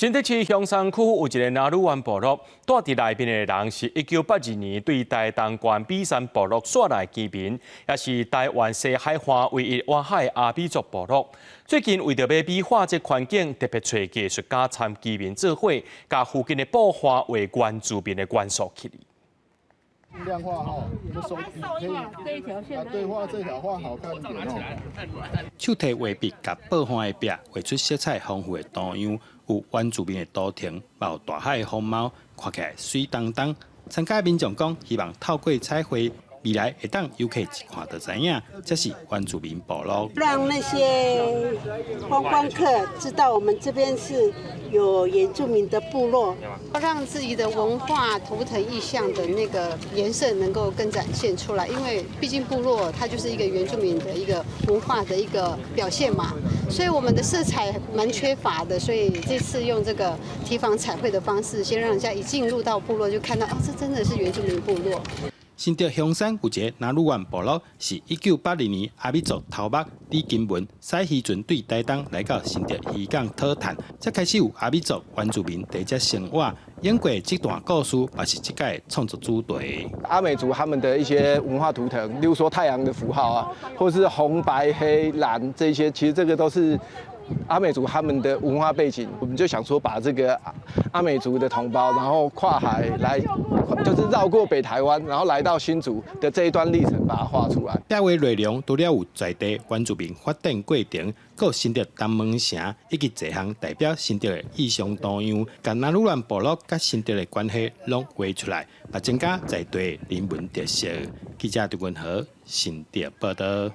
新德市香山区有一个纳鲁湾部落，住伫内面的人是1982年对台东县比山部落徙来居民，也是台湾西海岸唯一湾海阿美族部落。最近为着要美化这环境，特别找艺术家参居民做伙，把附近的布花为原住民的元素起来。量化哈，就手笔可以这一条线把对画这条画好看一点哦。手提画笔甲布花的壁画出色彩丰富的图样，有原住民的都亭，也有大海的风貌，看起来水当当。参加的民众讲，希望透过彩绘，未来会当游客一看就知影，这是原住民部落。让那些观光客知道我们这边是有原住民的部落，让自己的文化图腾意象的那个颜色能够更展现出来。因为毕竟部落它就是一个原住民的一个文化的一个表现嘛，所以我们的色彩蛮缺乏的。所以这次用这个提防彩绘的方式，先让人家一进入到部落就看到，哦，这真的是原住民部落。新竹香山有一个纳鲁湾部落，是1980年阿美族头目李金文驶渔船对台东来到新竹渔港讨炭，才开始有阿美族原住民在这生活。演过这段故事，也是这届创作主题。阿美族他们的一些文化图腾，例如说太阳的符号啊，或是红白黑蓝这些，其实这个都是阿美族他们的文化背景。我们就想说，把这个阿美族的同胞，然后跨海来，就是绕过北台湾，然后来到新竹的这一段历程，把它画出来。壁画内容除了有在地原住民发展过程，还有新竹东门城以及一项代表新竹的意象图样，将纳鲁湾部落甲新竹的关系拢画出来，来增加在地人文特色。记者杜文和新竹报道。